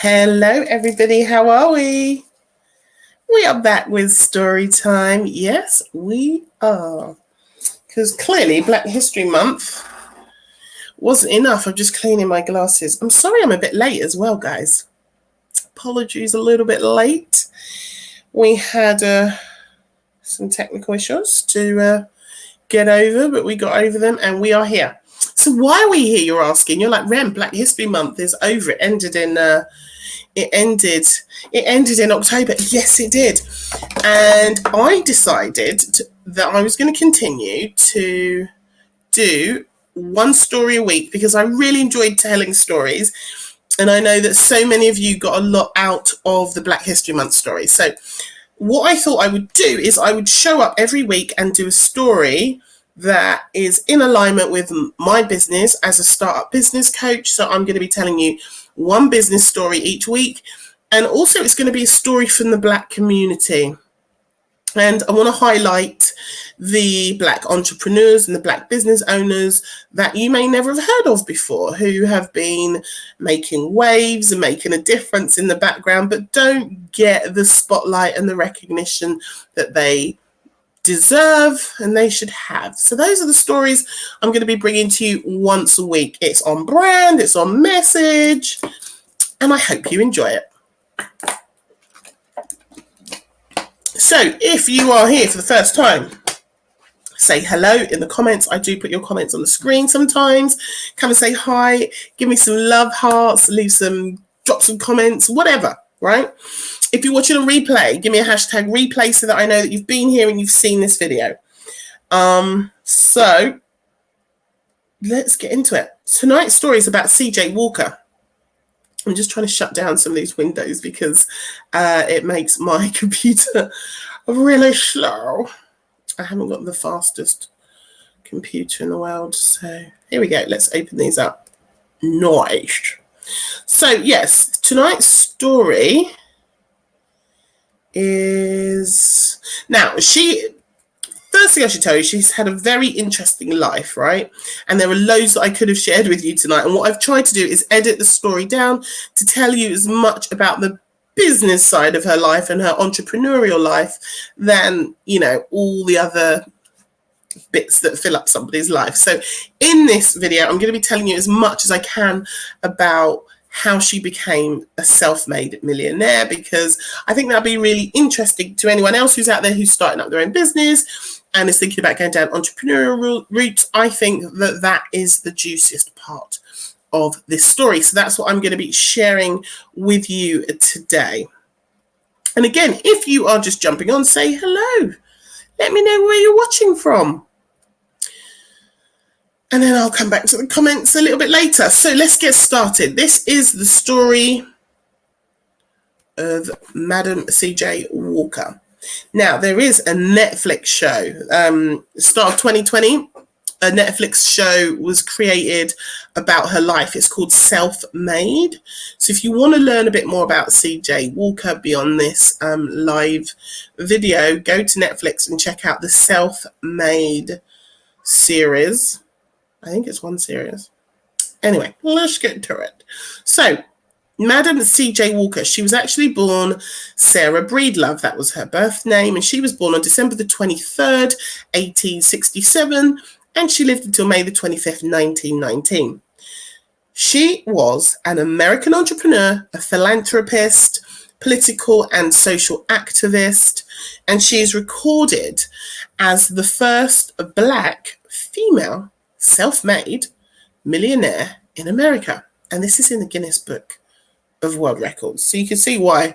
Hello, everybody. How are we? We are back with story time. Yes, we are. Because clearly, Black History Month wasn't enough. I'm just cleaning my glasses. I'm sorry I'm a bit late as well, guys. Apologies, a little bit late. We had some technical issues to get over, but we got over them and we are here. So why are we here, you're asking? You're like, Rem, Black History Month is over. It ended in October. Yes, it did. And I decided that I was going to continue to do one story a week because I really enjoyed telling stories. And I know that so many of you got a lot out of the Black History Month stories. So what I thought I would do is I would show up every week and do a story that is in alignment with my business as a startup business coach. So I'm going to be telling you one business story each week. And also it's going to be a story from the Black community. And I want to highlight the Black entrepreneurs and the Black business owners that you may never have heard of before, who have been making waves and making a difference in the background, but don't get the spotlight and the recognition that they deserve and they should have. So those are the stories I'm going to be bringing to you once a week. It's on brand, it's on message, and I hope you enjoy it. So if you are here for the first time, say hello in the comments. I do put your comments on the screen sometimes. Come and say hi, give me some love hearts, drop some comments, whatever, right? If you're watching a replay, give me a hashtag replay so that I know that you've been here and you've seen this video. So let's get into it. Tonight's story is about CJ Walker. I'm just trying to shut down some of these windows because it makes my computer really slow. I haven't got the fastest computer in the world. So here we go. Let's open these up. Nice. So yes, tonight's story is... Now, first thing I should tell you, she's had a very interesting life, right? And there are loads that I could have shared with you tonight. And what I've tried to do is edit the story down to tell you as much about the business side of her life and her entrepreneurial life than, all the other bits that fill up somebody's life. So in this video, I'm going to be telling you as much as I can about how she became a self-made millionaire, because I think that'll be really interesting to anyone else who's out there who's starting up their own business and is thinking about going down entrepreneurial routes. I think that is the juiciest part of this story. So that's what I'm going to be sharing with you today. And again, if you are just jumping on, say hello. Let me know where you're watching from. And then I'll come back to the comments a little bit later. So let's get started. This is the story of Madam CJ Walker. Now, there is a Netflix show. Start of 2020, a Netflix show was created about her life. It's called Self-Made. So if you want to learn a bit more about CJ Walker beyond this live video, go to Netflix and check out the Self-Made series. I think it's one series. Anyway, let's get to it. So, Madam CJ Walker, she was actually born Sarah Breedlove. That was her birth name. And she was born on December the 23rd, 1867. And she lived until May the 25th, 1919. She was an American entrepreneur, a philanthropist, political and social activist. And she is recorded as the first Black female self-made millionaire in America. And this is in the Guinness Book of World Records. So you can see why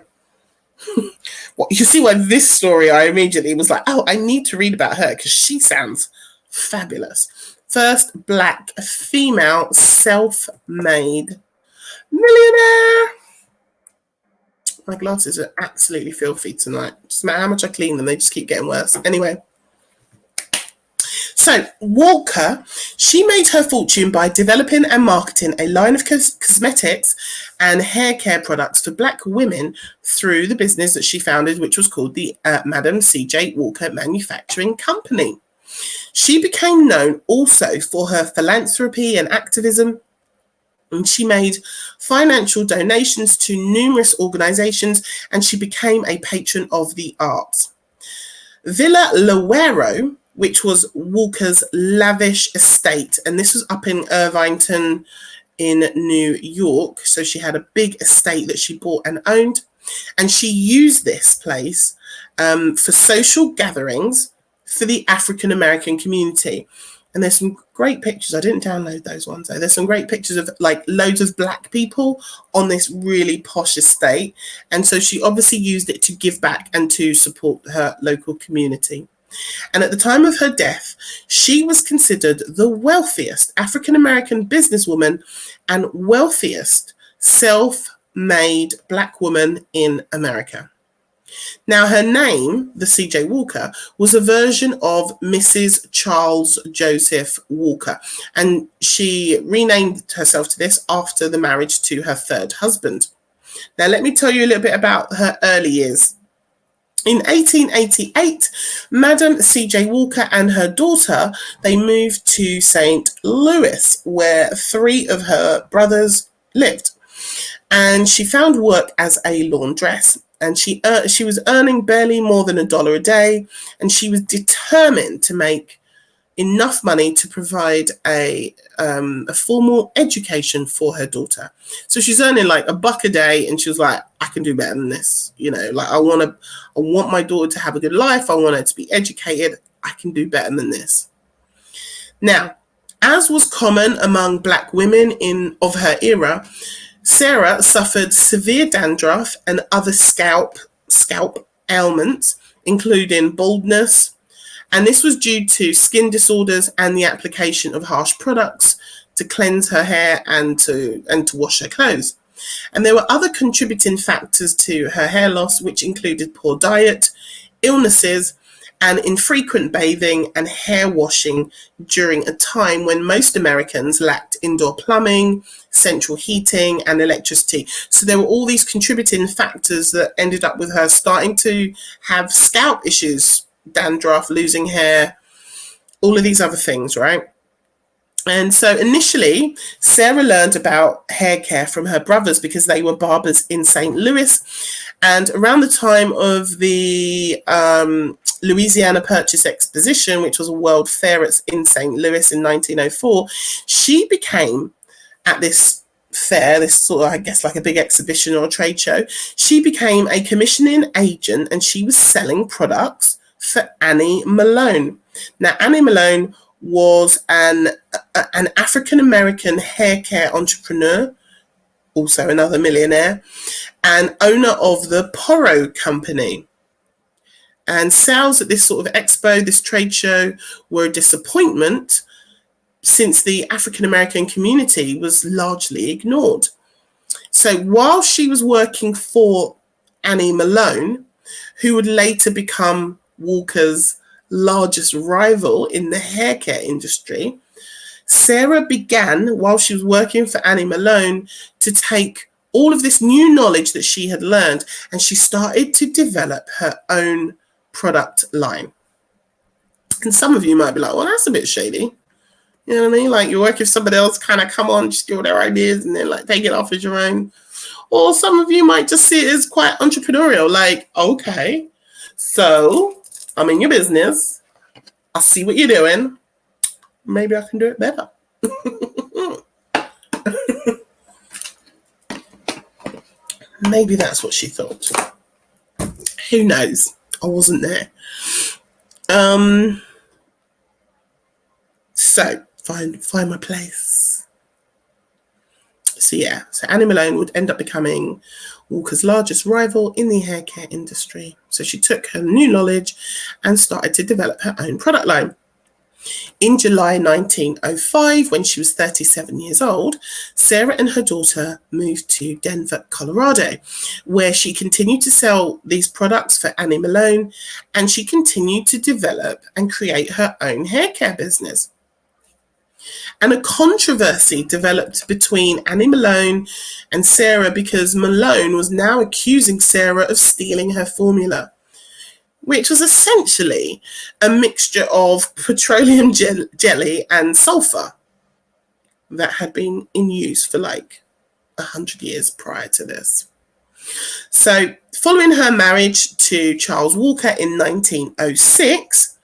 this story, I immediately was like, oh, I need to read about her because she sounds fabulous. First Black female self-made millionaire. My glasses are absolutely filthy tonight. Just no matter how much I clean them, they just keep getting worse. Anyway. So Walker, she made her fortune by developing and marketing a line of cosmetics and hair care products for Black women through the business that she founded, which was called the Madam CJ Walker Manufacturing Company. She became known also for her philanthropy and activism, And she made financial donations to numerous organizations, and she became a patron of the arts. Villa Lowero, which was Walker's lavish estate, and this was up in Irvington in New York. So she had a big estate that she bought and owned, and she used this place for social gatherings for the African American community. And there's some great pictures. I didn't download those ones though. There's some great pictures of like loads of black people on this really posh estate. And so she obviously used it to give back and to support her local community. And at the time of her death, she was considered the wealthiest African American businesswoman and wealthiest self-made black woman in America. Now, her name, the C.J. Walker, was a version of Mrs. Charles Joseph Walker, and she renamed herself to this after the marriage to her third husband. Now, let me tell you a little bit about her early years. In 1888, Madam C.J. Walker and her daughter, they moved to St. Louis, where 3 of her brothers lived. And she found work as a laundress. And she was earning barely more than $1 a day, and she was determined to make enough money to provide a formal education for her daughter. So she's earning like $1 a day, and she was like, I can do better than this. You know, like I want my daughter to have a good life. I want her to be educated. I can do better than this. Now, as was common among black women of her era, Sarah suffered severe dandruff and other scalp ailments, including baldness, and this was due to skin disorders and the application of harsh products to cleanse her hair and to wash her clothes. And there were other contributing factors to her hair loss, which included poor diet, illnesses, and infrequent bathing and hair washing during a time when most Americans lacked indoor plumbing, central heating, and electricity. So there were all these contributing factors that ended up with her starting to have scalp issues, dandruff, losing hair, all of these other things, right? And so initially, Sarah learned about hair care from her brothers because they were barbers in St. Louis. And around the time of the Louisiana Purchase Exposition, which was a world fair in St. Louis in 1904, she became, at this fair, this sort of, I guess, like a big exhibition or a trade show, she became a commissioning agent, and she was selling products for Annie Malone. Now, Annie Malone was an African-American hair care entrepreneur, also another millionaire, and owner of the Poro Company. And sales at this sort of expo, this trade show, were a disappointment since the African-American community was largely ignored. So while she was working for Annie Malone, who would later become Walker's largest rival in the hair care industry, Sarah began, while she was working for Annie Malone, to take all of this new knowledge that she had learned, and she started to develop her own product line. And some of you might be like, well, that's a bit shady. You know what I mean? Like, you work with somebody else, kind of come on, steal their ideas, and then like take it off as your own. Or some of you might just see it as quite entrepreneurial. Like, okay, so I'm in your business. I see what you're doing. Maybe I can do it better. Maybe that's what she thought. Who knows? I wasn't there. So find my place. So yeah, so Annie Malone would end up becoming Walker's largest rival in the hair care industry. So she took her new knowledge and started to develop her own product line. In July 1905, when she was 37 years old, Sarah and her daughter moved to Denver, Colorado, where she continued to sell these products for Annie Malone, and she continued to develop and create her own hair care business. And a controversy developed between Annie Malone and Sarah because Malone was now accusing Sarah of stealing her formula, which was essentially a mixture of petroleum jelly and sulfur. that had been in use for like 100 years prior to this. So following her marriage to Charles Walker in 1906,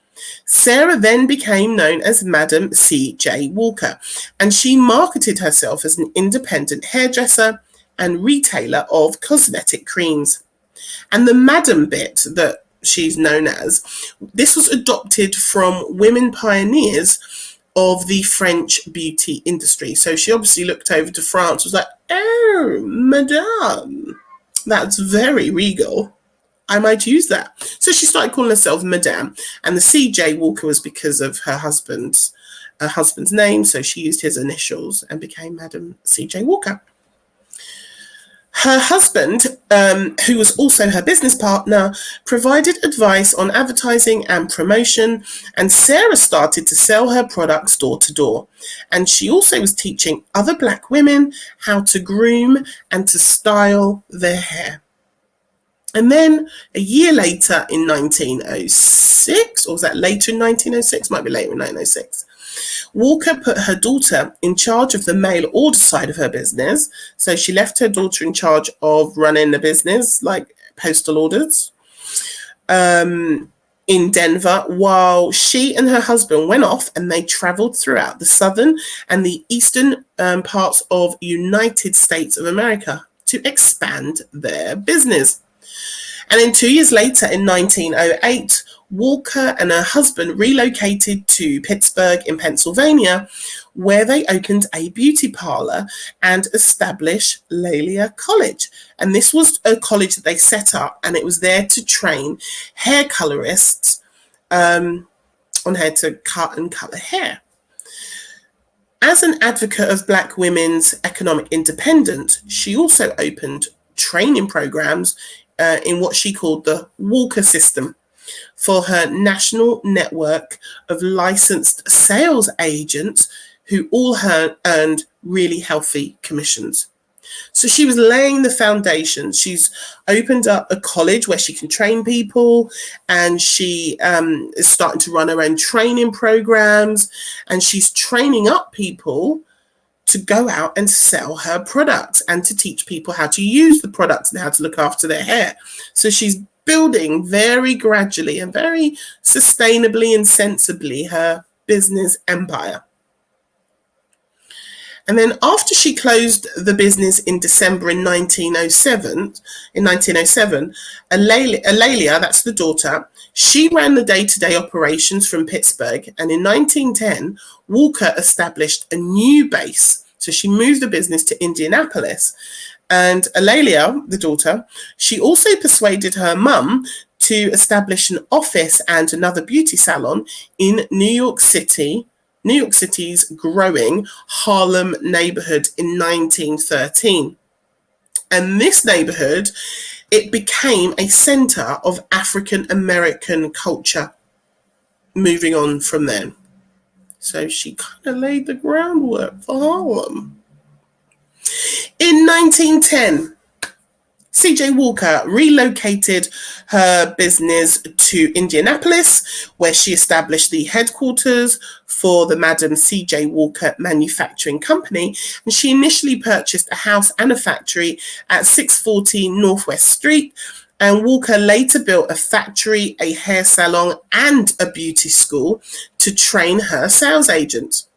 Sarah then became known as Madam C.J. Walker, and she marketed herself as an independent hairdresser and retailer of cosmetic creams. And the Madam bit that she's known as, this was adopted from women pioneers of the French beauty industry. So she obviously looked over to France, was like, oh, Madame, that's very regal. I might use that. So she started calling herself Madame, and the C.J. Walker was because of her husband's name. So she used his initials and became Madam C.J. Walker. Her husband, who was also her business partner, provided advice on advertising and promotion, and Sarah started to sell her products door to door. And she also was teaching other Black women how to groom and to style their hair. And then a year later in 1906, or was that later in 1906? Might be later in 1906. Walker put her daughter in charge of the mail order side of her business. So she left her daughter in charge of running the business, like postal orders, in Denver, while she and her husband went off and they traveled throughout the southern and the eastern parts of United States of America to expand their business. And then 2 years later, in 1908, Walker and her husband relocated to Pittsburgh in Pennsylvania, where they opened a beauty parlor and established Lalia College. And this was a college that they set up, and it was there to train hair colorists on how to cut and color hair. As an advocate of Black women's economic independence, she also opened training programs in what she called the Walker system for her national network of licensed sales agents who all earned really healthy commissions. So she was laying the foundation. She's opened up a college where she can train people, and she is starting to run her own training programs, and she's training up people to go out and sell her products and to teach people how to use the products and how to look after their hair. So she's building very gradually and very sustainably and sensibly her business empire. And then after she closed the business in December in 1907, Alalia, that's the daughter, she ran the day-to-day operations from Pittsburgh. And in 1910, Walker established a new base. So she moved the business to Indianapolis. And Alalia, the daughter, she also persuaded her mum to establish an office and another beauty salon in New York City's growing Harlem neighborhood in 1913. And this neighborhood, it became a center of African American culture moving on from then. So she kind of laid the groundwork for Harlem. In 1910, C.J. Walker relocated her business to Indianapolis, where she established the headquarters for the Madam C.J. Walker Manufacturing Company. And she initially purchased a house and a factory at 614 Northwest Street. And Walker later built a factory, a hair salon, and a beauty school to train her sales agents.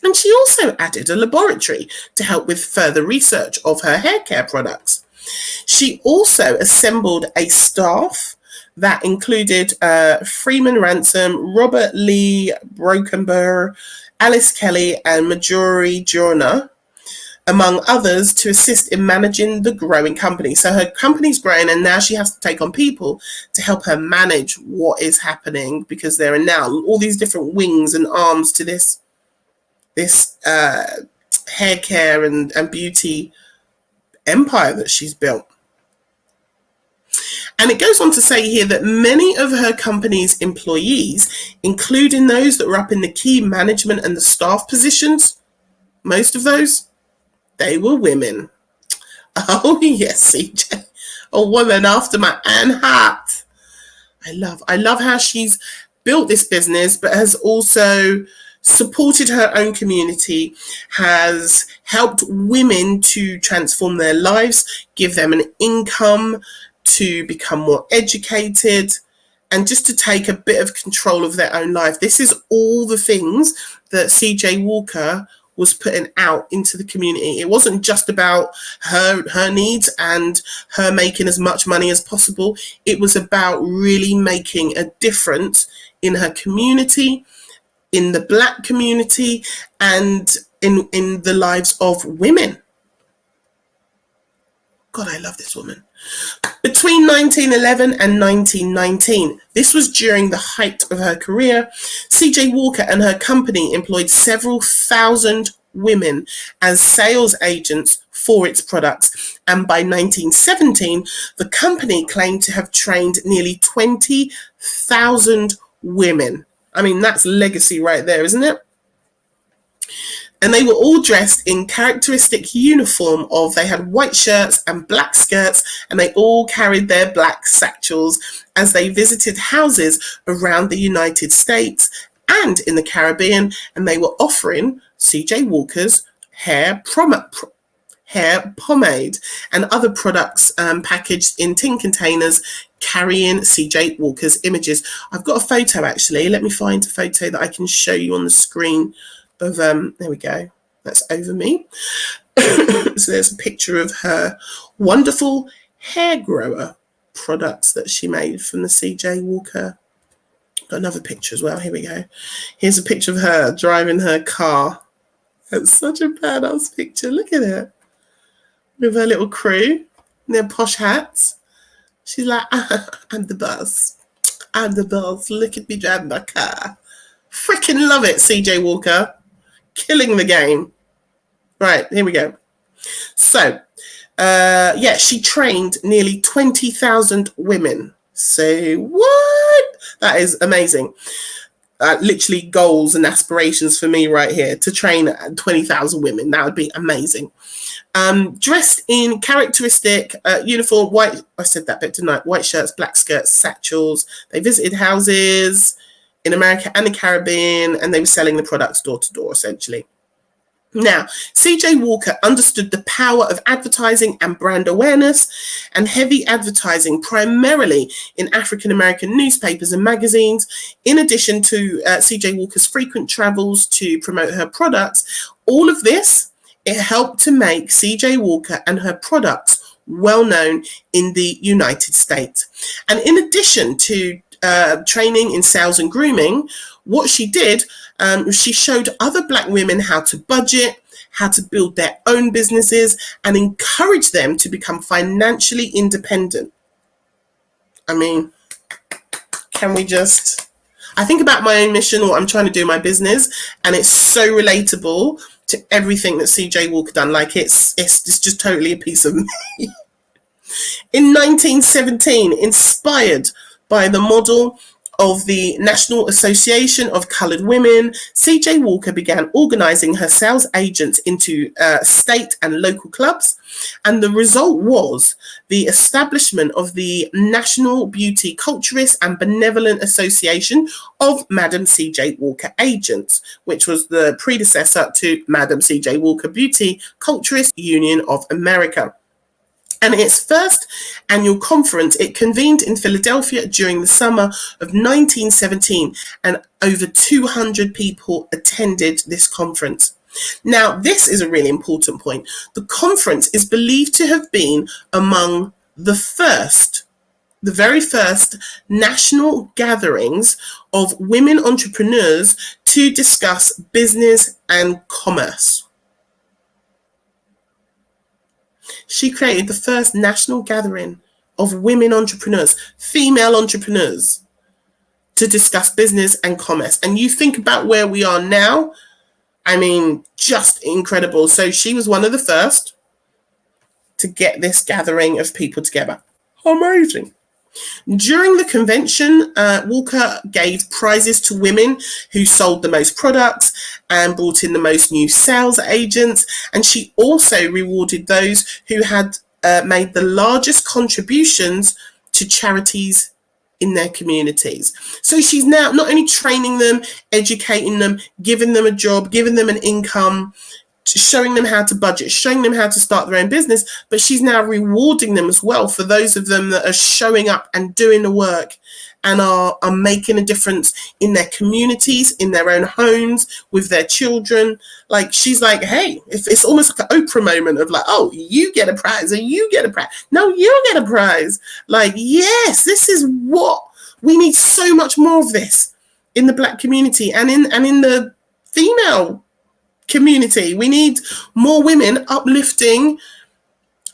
And she also added a laboratory to help with further research of her hair care products. She also assembled a staff that included Freeman Ransom, Robert Lee Brokenberg, Alice Kelly, and Marjorie Joyner, among others, to assist in managing the growing company. So her company's growing, and now she has to take on people to help her manage what is happening, because there are now all these different wings and arms to this hair care and beauty empire that she's built. And it goes on to say here that many of her company's employees, including those that were up in the key management and the staff positions, most of those, they were women. Oh yes, CJ, a woman after my own heart. I love how she's built this business, but has also supported her own community, has helped women to transform their lives, give them an income, to become more educated, and just to take a bit of control of their own life. This is all the things that CJ Walker was putting out into the community. It wasn't just about her needs and her making as much money as possible. It was about really making a difference in her community, in the Black community, and in the lives of women. God, I love this woman. Between 1911 and 1919, this was during the height of her career, CJ Walker and her company employed several thousand women as sales agents for its products. And by 1917, the company claimed to have trained nearly 20,000 women. I mean, that's legacy right there, isn't it? And they were all dressed in characteristic uniform of, they had white shirts and black skirts, and they all carried their black satchels as they visited houses around the United States and in the Caribbean, and they were offering CJ Walker's hair pomade and other products packaged in tin containers carrying CJ Walker's images. I've got a photo actually. Let me find a photo that I can show you on the screen of there we go, that's over me. So there's a picture of her wonderful hair grower products that she made from the CJ Walker. Got another picture as well, here we go. Here's a picture of her driving her car. That's such a badass picture, look at it, with her little crew in their posh hats. She's like, I'm the boss, look at me driving my car. Freaking love it, CJ Walker. Killing the game. Right, here we go. So, she trained nearly 20,000 women. So, what? That is amazing. Literally goals and aspirations for me right here, to train 20,000 women. That would be amazing. Dressed in characteristic uniform, white, I said that bit tonight, white shirts, black skirts, satchels. They visited houses in America and the Caribbean, and they were selling the products door to door, essentially. Now, CJ Walker understood the power of advertising and brand awareness, and heavy advertising primarily in African American newspapers and magazines. In addition to CJ Walker's frequent travels to promote her products, all of this, it helped to make CJ Walker and her products well known in the United States. And in addition to training in sales and grooming, what she did, she showed other Black women how to budget, how to build their own businesses, and encourage them to become financially independent. I mean, can we just, I think about my own mission, what I'm trying to do in my business, and it's so relatable to everything that CJ Walker done. Like it's just totally a piece of me. In 1917, inspired by the model of the National Association of Coloured Women, CJ Walker began organising her sales agents into state and local clubs, and the result was the establishment of the National Beauty Culturist and Benevolent Association of Madam CJ Walker Agents, which was the predecessor to Madam CJ Walker Beauty Culturist Union of America. And its first annual conference, it convened in Philadelphia during the summer of 1917, and over 200 people attended this conference. Now, this is a really important point. The conference is believed to have been among the very first national gatherings of women entrepreneurs to discuss business and commerce. She created the first national gathering of women entrepreneurs, female entrepreneurs, to discuss business and commerce. And you think about where we are now, I mean, just incredible. So she was one of the first to get this gathering of people together. Amazing. During the convention, Walker gave prizes to women who sold the most products and brought in the most new sales agents. And she also rewarded those who had made the largest contributions to charities in their communities. So she's now not only training them, educating them, giving them a job, giving them an income, showing them how to budget, showing them how to start their own business, but she's now rewarding them as well for those of them that are showing up and doing the work and are making a difference in their communities, in their own homes, with their children. Like, she's like, hey, if it's almost like an Oprah moment of like, oh, you get a prize or you get a prize. No, you get a prize. Like, yes, this is what we need. So much more of this in the Black community and in the female community. We need more women uplifting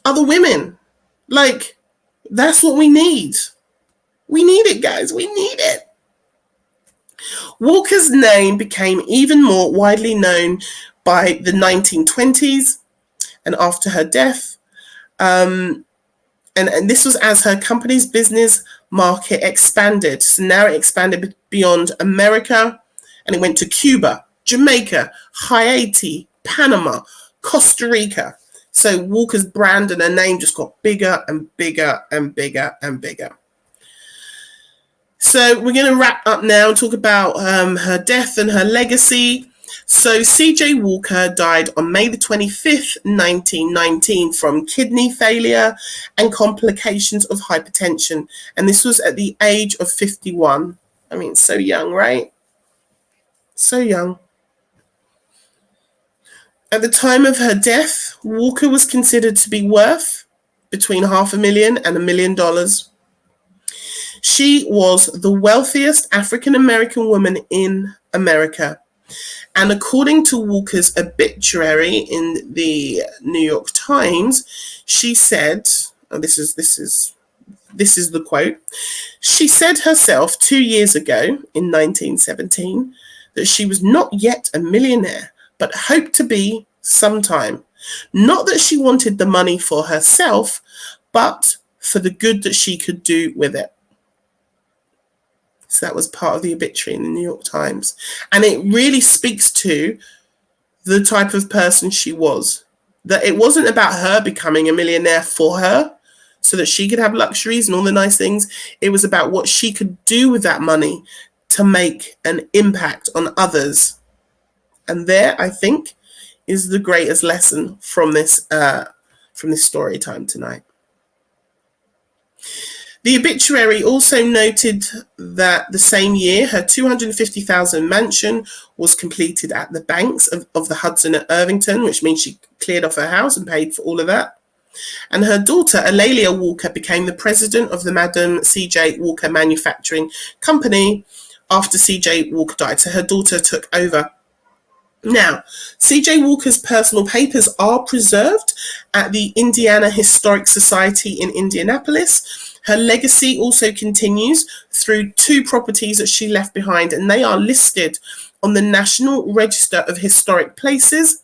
other women. Like, that's what we need. We need it, guys. We need it. Walker's name became even more widely known by the 1920s and after her death. And this was as her company's business market expanded. So now it expanded beyond America, and it went to Cuba, Jamaica, Haiti, Panama, Costa Rica. So Walker's brand and her name just got bigger and bigger and bigger and bigger. So we're going to wrap up now and talk about her death and her legacy. So C.J. Walker died on May the 25th, 1919 from kidney failure and complications of hypertension. And this was at the age of 51. I mean, so young, right? So young. At the time of her death, Walker was considered to be worth between $500,000 and $1 million. She was the wealthiest African-American woman in America. And according to Walker's obituary in the New York Times, she said, oh, this is the quote, she said herself 2 years ago in 1917 that she was not yet a millionaire, but hoped to be sometime. Not that she wanted the money for herself, but for the good that she could do with it. So that was part of the obituary in the New York Times. And it really speaks to the type of person she was. That it wasn't about her becoming a millionaire for her so that she could have luxuries and all the nice things. It was about what she could do with that money to make an impact on others. And there, I think, is the greatest lesson from this story time tonight. The obituary also noted that the same year, her $250,000 mansion was completed at the banks of the Hudson at Irvington, which means she cleared off her house and paid for all of that. And her daughter, Alelia Walker, became the president of the Madam C.J. Walker Manufacturing Company after C.J. Walker died. So her daughter took over. Now, C.J. Walker's personal papers are preserved at the Indiana Historic Society in Indianapolis. Her legacy also continues through 2 properties that she left behind, and they are listed on the National Register of Historic Places.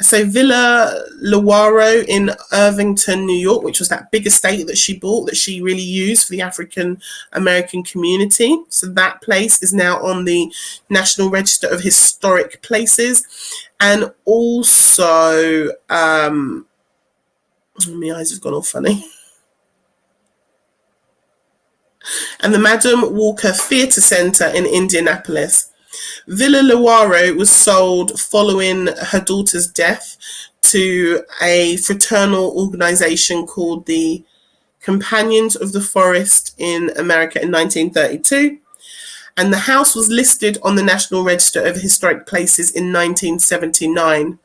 So Villa Lewaro in Irvington, New York, which was that big estate that she bought, that she really used for the African American community. So that place is now on the National Register of Historic Places. And also, my eyes have gone all funny. And the Madam Walker Theatre Centre in Indianapolis. Villa Lewaro was sold following her daughter's death to a fraternal organization called the Companions of the Forest in America in 1932. And the house was listed on the National Register of Historic Places in 1979.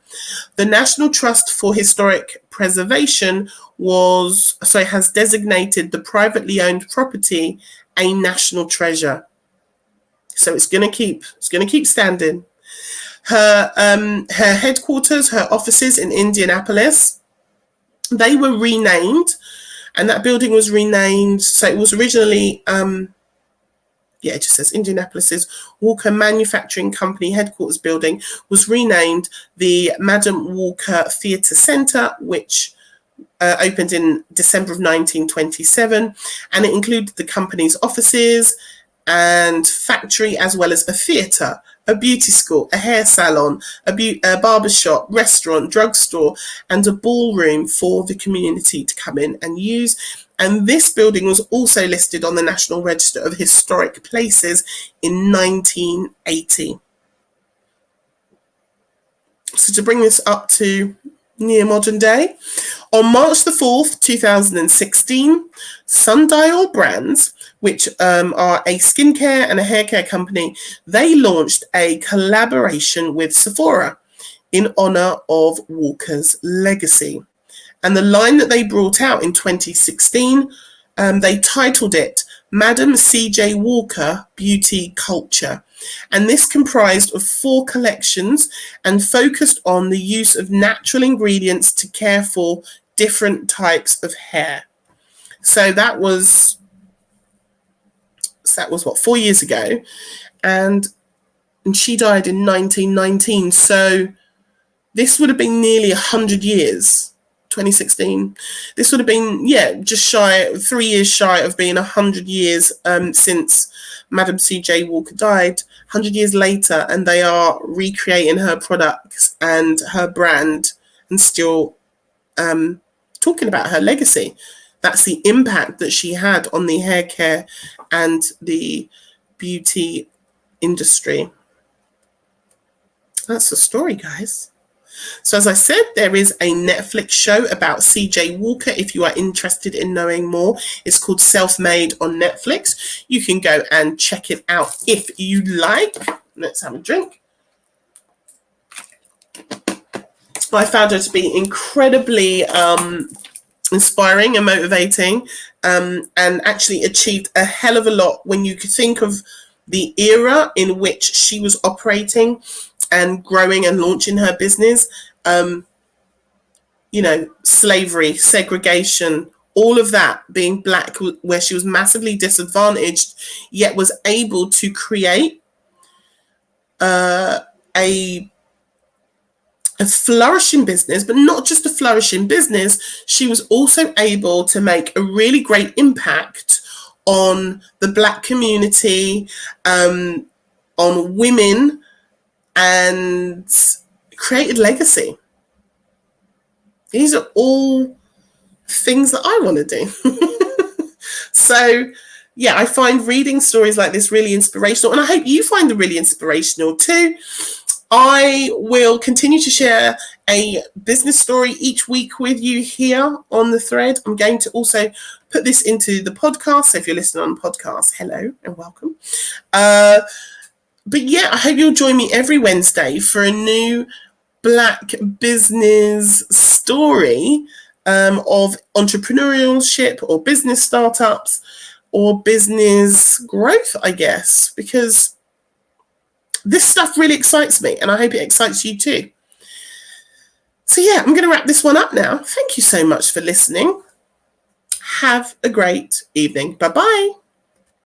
The National Trust for Historic Preservation has designated the privately owned property a national treasure. So it's going to keep standing. Her headquarters, her offices in Indianapolis, they were renamed, and that building was renamed. So it was originally, it just says Indianapolis's Walker Manufacturing Company headquarters building was renamed the Madam Walker Theatre Centre, which opened in December of 1927, and it included the company's offices and factory, as well as a theatre, a beauty school, a hair salon, a barber shop, restaurant, drugstore, and a ballroom for the community to come in and use. And this building was also listed on the National Register of Historic Places in 1980. So to bring this up to near modern day, on March the 4th, 2016, Sundial Brands, which are a skincare and a hair care company, they launched a collaboration with Sephora in honor of Walker's legacy. And the line that they brought out in 2016, they titled it Madam C.J. Walker Beauty Culture. And this comprised of 4 collections and focused on the use of natural ingredients to care for different types of hair. So that was what, 4 years ago, and she died in 1919. So this would have been nearly 100 years. 2016. This would have been, just 3 years shy of being 100 years since Madam C.J. Walker died. 100 years later, and they are recreating her products and her brand and still talking about her legacy. That's the impact that she had on the hair care and the beauty industry. That's the story, guys. So as I said, there is a Netflix show about CJ Walker. If you are interested in knowing more, it's called Self-Made on Netflix. You can go and check it out if you like. Let's have a drink. I found her to be incredibly inspiring and motivating, and actually achieved a hell of a lot when you could think of the era in which she was operating and growing and launching her business. Slavery, segregation, all of that, being black, where she was massively disadvantaged, yet was able to create a flourishing business. But not just a flourishing business, she was also able to make a really great impact on the black community, on women, and created legacy. These are all things that I want to do. So, I find reading stories like this really inspirational, and I hope you find them really inspirational too. I will continue to share a business story each week with you here on the thread. I'm going to also put this into the podcast. So if you're listening on the podcast, hello and welcome. But I hope you'll join me every Wednesday for a new Black business story of entrepreneurship or business startups or business growth, I guess, because this stuff really excites me, and I hope it excites you too. So I'm going to wrap this one up now. Thank you so much for listening. Have a great evening. Bye-bye.